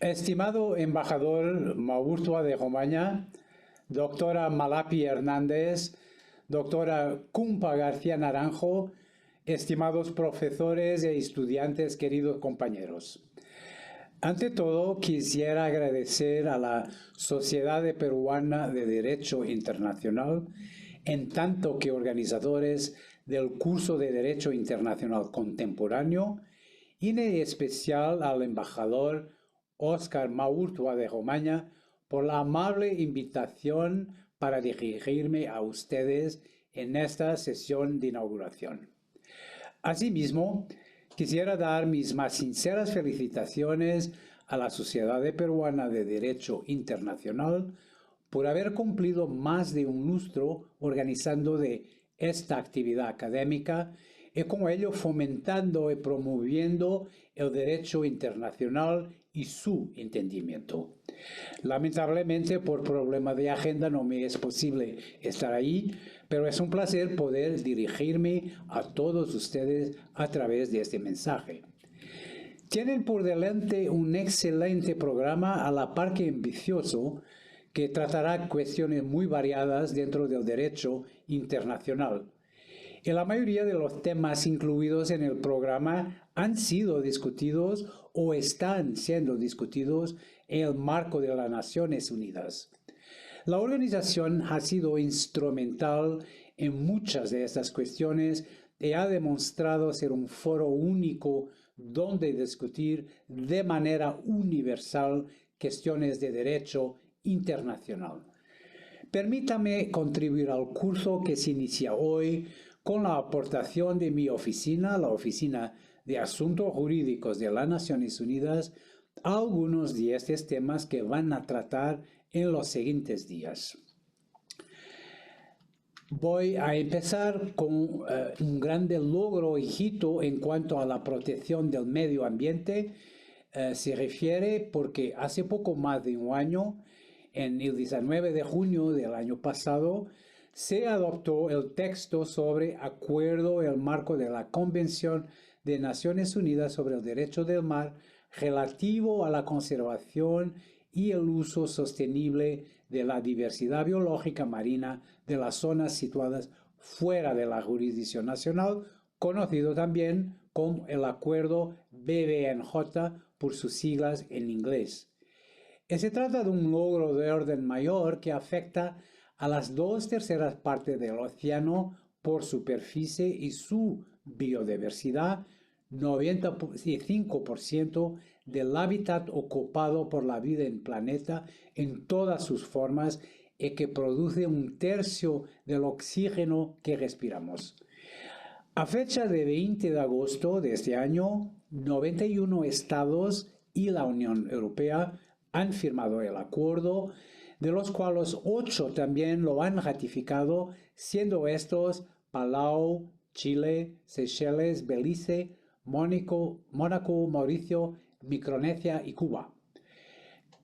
Estimado embajador Maurtua de Romaña, doctora Malapi Hernández, doctora Cumpa García Naranjo, estimados profesores e estudiantes, queridos compañeros. Ante todo, quisiera agradecer a la Sociedad Peruana de Derecho Internacional, en tanto que organizadores del curso de Derecho Internacional Contemporáneo, y en especial al embajador Óscar Maurtua de Romaña por la amable invitación para dirigirme a ustedes en esta sesión de inauguración. Asimismo, quisiera dar mis más sinceras felicitaciones a la Sociedad Peruana de Derecho Internacional por haber cumplido más de un lustro organizando esta actividad académica y con ello fomentando y promoviendo el derecho internacional y su entendimiento. Lamentablemente, por problemas de agenda no me es posible estar ahí, pero es un placer poder dirigirme a todos ustedes a través de este mensaje. Tienen por delante un excelente programa a la par que ambicioso que tratará cuestiones muy variadas dentro del derecho internacional. Y la mayoría de los temas incluidos en el programa han sido discutidos o están siendo discutidos en el marco de las Naciones Unidas. La organización ha sido instrumental en muchas de estas cuestiones y ha demostrado ser un foro único donde discutir de manera universal cuestiones de derecho internacional. Permítame contribuir al curso que se inicia hoy con la aportación de mi oficina, la Oficina de Asuntos Jurídicos de las Naciones Unidas, a algunos de estos temas que van a tratar en los siguientes días. Voy a empezar con un grande logro y hito en cuanto a la protección del medio ambiente. Se refiere porque hace poco más de un año, en el 19 de junio del año pasado, se adoptó el texto sobre acuerdo en el marco de la Convención de Naciones Unidas sobre el Derecho del Mar relativo a la conservación y el uso sostenible de la diversidad biológica marina de las zonas situadas fuera de la jurisdicción nacional, conocido también como el Acuerdo BBNJ por sus siglas en inglés. Se trata de un logro de orden mayor que afecta a las 2/3 partes del océano por superficie y su biodiversidad, 95% del hábitat ocupado por la vida en el planeta en todas sus formas y que produce 1/3 del oxígeno que respiramos. A fecha de 20 de agosto de este año, 91 estados y la Unión Europea han firmado el acuerdo, de los cuales 8 también lo han ratificado, siendo estos Palau, Chile, Seychelles, Belice, Mónaco, Mauricio, Micronesia y Cuba.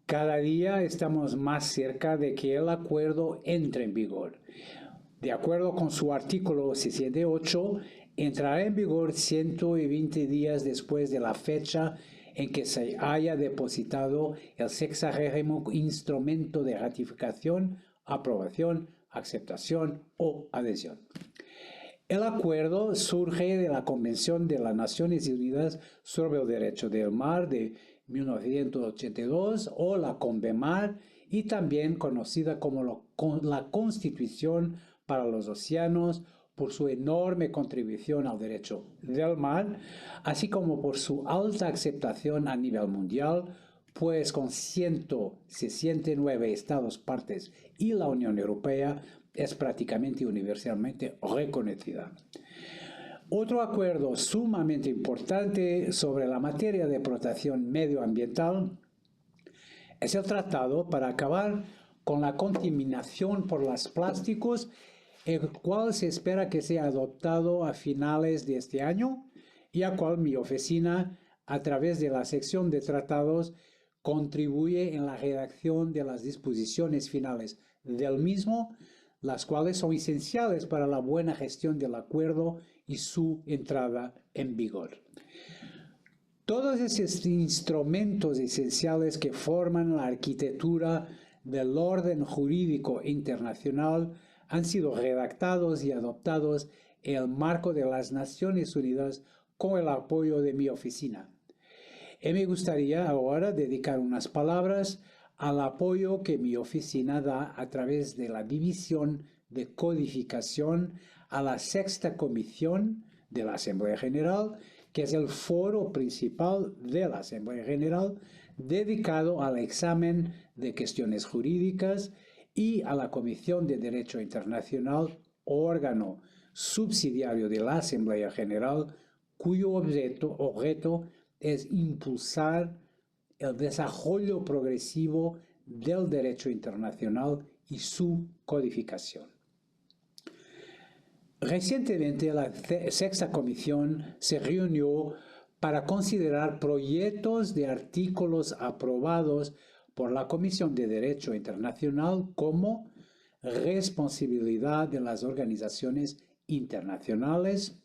Cada día estamos más cerca de que el acuerdo entre en vigor. De acuerdo con su artículo 68, entrará en vigor 120 días después de la fecha en que se haya depositado el 60º instrumento de ratificación, aprobación, aceptación o adhesión. El acuerdo surge de la Convención de las Naciones Unidas sobre el Derecho del Mar de 1982 o la CONVEMAR, y también conocida como la Constitución para los Océanos, por su enorme contribución al derecho del mar, así como por su alta aceptación a nivel mundial, pues con 169 estados partes y la Unión Europea es prácticamente universalmente reconocida. Otro acuerdo sumamente importante sobre la materia de protección medioambiental es el tratado para acabar con la contaminación por los plásticos, el cual se espera que sea adoptado a finales de este año y al cual mi oficina, a través de la sección de tratados, contribuye en la redacción de las disposiciones finales del mismo, las cuales son esenciales para la buena gestión del acuerdo y su entrada en vigor. Todos esos instrumentos esenciales que forman la arquitectura del orden jurídico internacional han sido redactados y adoptados en el marco de las Naciones Unidas con el apoyo de mi oficina. Y me gustaría ahora dedicar unas palabras al apoyo que mi oficina da a través de la División de Codificación a la Sexta Comisión de la Asamblea General, que es el foro principal de la Asamblea General dedicado al examen de cuestiones jurídicas, y a la Comisión de Derecho Internacional, órgano subsidiario de la Asamblea General, cuyo objeto es impulsar el desarrollo progresivo del derecho internacional y su codificación. Recientemente, la Sexta Comisión se reunió para considerar proyectos de artículos aprobados por la Comisión de Derecho Internacional como responsabilidad de las organizaciones internacionales,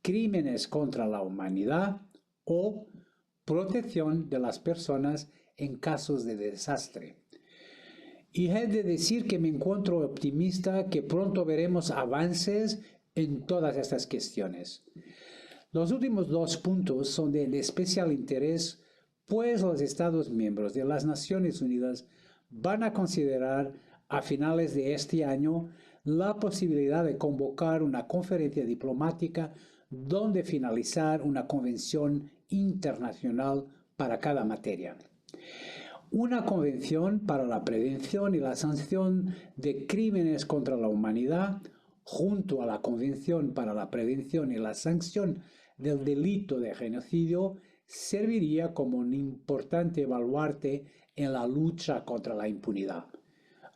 crímenes contra la humanidad o protección de las personas en casos de desastre. Y he de decir que me encuentro optimista que pronto veremos avances en todas estas cuestiones. Los últimos dos puntos son de especial interés, pues los Estados miembros de las Naciones Unidas van a considerar a finales de este año la posibilidad de convocar una conferencia diplomática donde finalizar una convención internacional para cada materia. Una convención para la prevención y la sanción de crímenes contra la humanidad, junto a la Convención para la prevención y la sanción del delito de genocidio, serviría como un importante baluarte en la lucha contra la impunidad.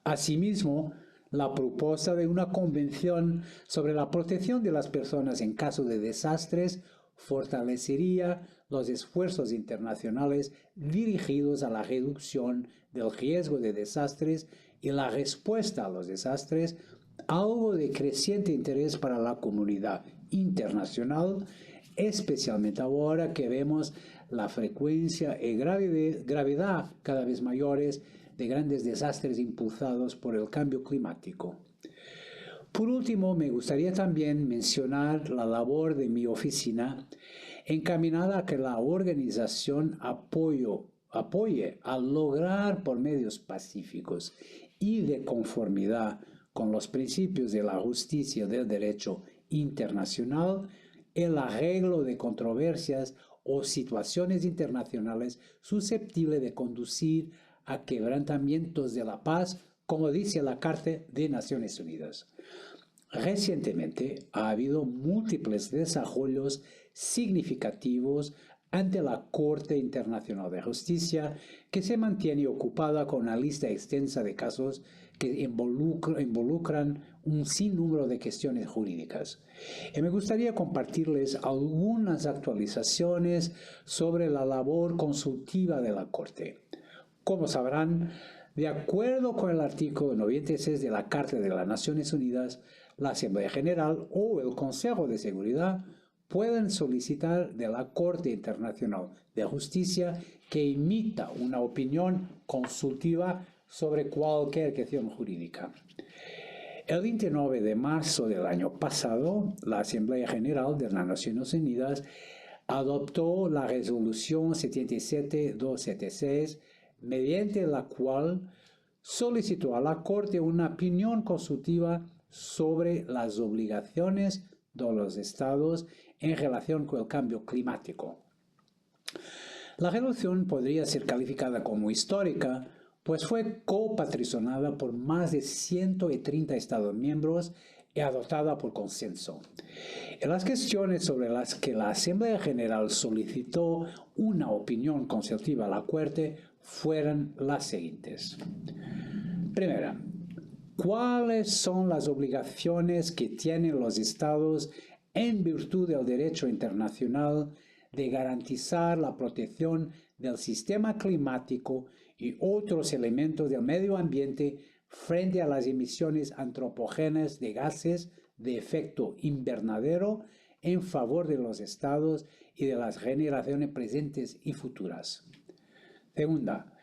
Asimismo, la propuesta de una convención sobre la protección de las personas en caso de desastres fortalecería los esfuerzos internacionales dirigidos a la reducción del riesgo de desastres y la respuesta a los desastres, algo de creciente interés para la comunidad internacional, especialmente ahora que vemos la frecuencia y gravedad cada vez mayores de grandes desastres impulsados por el cambio climático. Por último, me gustaría también mencionar la labor de mi oficina encaminada a que la organización apoye a lograr por medios pacíficos y de conformidad con los principios de la justicia y del derecho internacional el arreglo de controversias o situaciones internacionales susceptibles de conducir a quebrantamientos de la paz, como dice la Carta de Naciones Unidas. Recientemente ha habido múltiples desarrollos significativos ante la Corte Internacional de Justicia, que se mantiene ocupada con una lista extensa de casos que involucran un sinnúmero de cuestiones jurídicas. Y me gustaría compartirles algunas actualizaciones sobre la labor consultiva de la Corte. Como sabrán, de acuerdo con el artículo 96 de la Carta de las Naciones Unidas, la Asamblea General o el Consejo de Seguridad pueden solicitar de la Corte Internacional de Justicia que emita una opinión consultiva sobre cualquier cuestión jurídica. El 29 de marzo del año pasado, la Asamblea General de las Naciones Unidas adoptó la Resolución 77-276, mediante la cual solicitó a la Corte una opinión consultiva sobre las obligaciones de los Estados en relación con el cambio climático. La resolución podría ser calificada como histórica, pues fue copatrocinada por más de 130 Estados miembros y adoptada por consenso. En las cuestiones sobre las que la Asamblea General solicitó una opinión consultiva a la Corte fueron las siguientes. Primera, ¿cuáles son las obligaciones que tienen los Estados en virtud del derecho internacional de garantizar la protección del sistema climático y otros elementos del medio ambiente frente a las emisiones antropogénicas de gases de efecto invernadero en favor de los Estados y de las generaciones presentes y futuras. Segunda,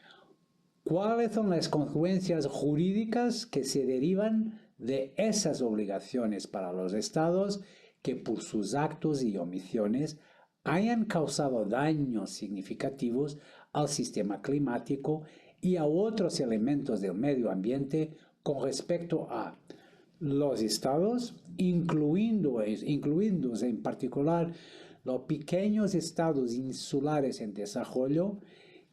¿cuáles son las consecuencias jurídicas que se derivan de esas obligaciones para los estados que por sus actos y omisiones hayan causado daños significativos al sistema climático y a otros elementos del medio ambiente con respecto a los estados, incluidos en particular los pequeños estados insulares en desarrollo,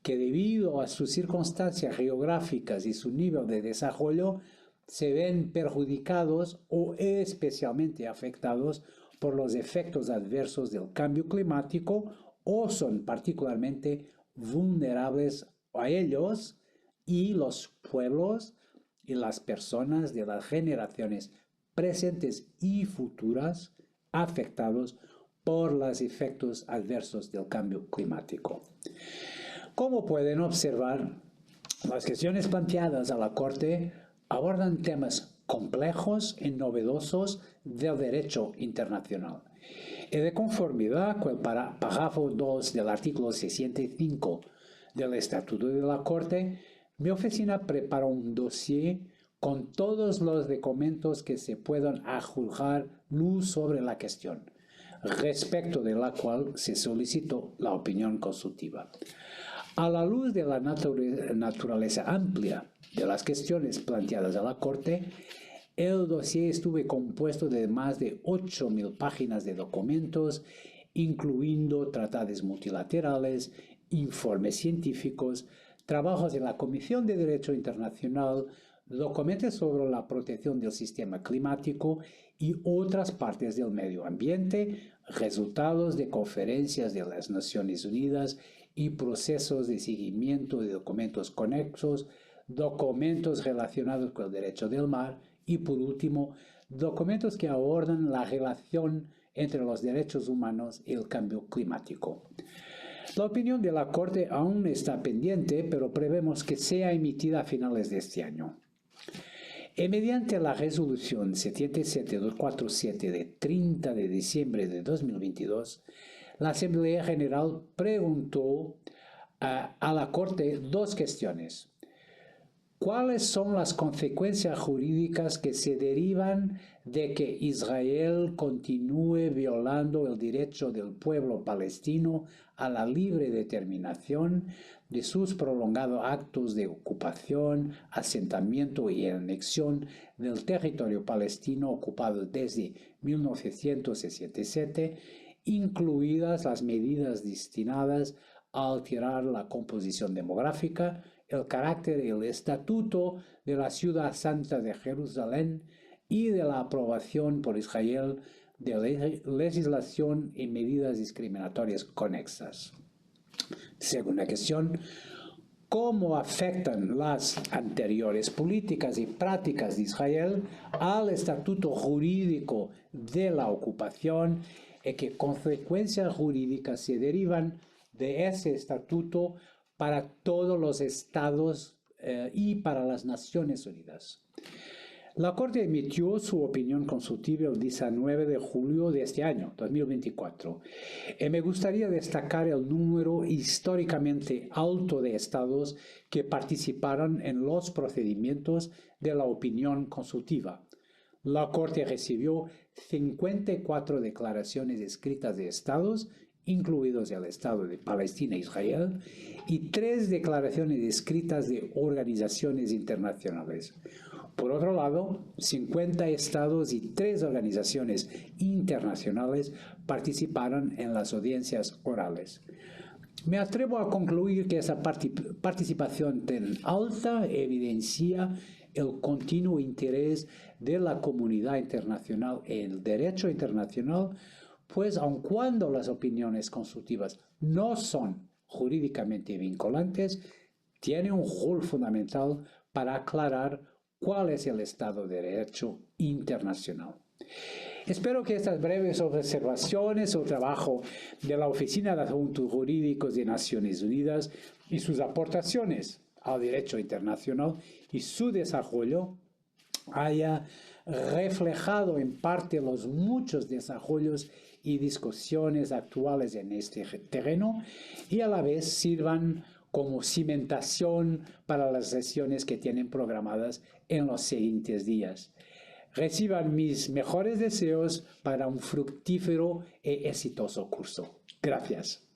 que debido a sus circunstancias geográficas y su nivel de desarrollo se ven perjudicados o especialmente afectados por los efectos adversos del cambio climático o son particularmente vulnerables a ellos, y los pueblos y las personas de las generaciones presentes y futuras afectados por los efectos adversos del cambio climático. Como pueden observar, las cuestiones planteadas a la Corte abordan temas complejos y novedosos del derecho internacional. Y de conformidad con el párrafo 2 del artículo 65 del Estatuto de la Corte, mi oficina preparó un dossier con todos los documentos que se puedan arrojar luz sobre la cuestión, respecto de la cual se solicitó la opinión consultiva. A la luz de la naturaleza amplia de las cuestiones planteadas a la Corte, el dossier estuvo compuesto de más de 8.000 páginas de documentos, incluyendo tratados multilaterales, informes científicos, trabajos en la Comisión de Derecho Internacional, documentos sobre la protección del sistema climático y otras partes del medio ambiente, resultados de conferencias de las Naciones Unidas y procesos de seguimiento de documentos conexos, documentos relacionados con el derecho del mar y, por último, documentos que abordan la relación entre los derechos humanos y el cambio climático. La opinión de la Corte aún está pendiente, pero prevemos que sea emitida a finales de este año. Y mediante la resolución 77247 de 30 de diciembre de 2022, la Asamblea General preguntó a la Corte dos cuestiones. ¿Cuáles son las consecuencias jurídicas que se derivan de que Israel continúe violando el derecho del pueblo palestino a la libre determinación de sus prolongados actos de ocupación, asentamiento y anexión del territorio palestino ocupado desde 1967, incluidas las medidas destinadas a alterar la composición demográfica, el carácter y el estatuto de la ciudad santa de Jerusalén y de la aprobación por Israel de legislación y medidas discriminatorias conexas? Segunda cuestión, ¿cómo afectan las anteriores políticas y prácticas de Israel al estatuto jurídico de la ocupación y qué consecuencias jurídicas se derivan de ese estatuto para todos los estados y para las Naciones Unidas? La Corte emitió su opinión consultiva el 19 de julio de este año, 2024, y me gustaría destacar el número históricamente alto de estados que participaron en los procedimientos de la opinión consultiva. La Corte recibió 54 declaraciones escritas de estados, incluidos el Estado de Palestina e Israel, y 3 declaraciones escritas de organizaciones internacionales. Por otro lado, 50 estados y 3 organizaciones internacionales participaron en las audiencias orales. Me atrevo a concluir que esa participación tan alta evidencia el continuo interés de la comunidad internacional en el derecho internacional, pues aun cuando las opiniones consultivas no son jurídicamente vinculantes, tiene un rol fundamental para aclarar cuál es el Estado de Derecho internacional. Espero que estas breves observaciones o trabajo de la Oficina de Asuntos Jurídicos de Naciones Unidas y sus aportaciones al derecho internacional y su desarrollo haya reflejado en parte los muchos desarrollos y discusiones actuales en este terreno y a la vez sirvan como cimentación para las sesiones que tienen programadas en los siguientes días. Reciban mis mejores deseos para un fructífero y exitoso curso. Gracias.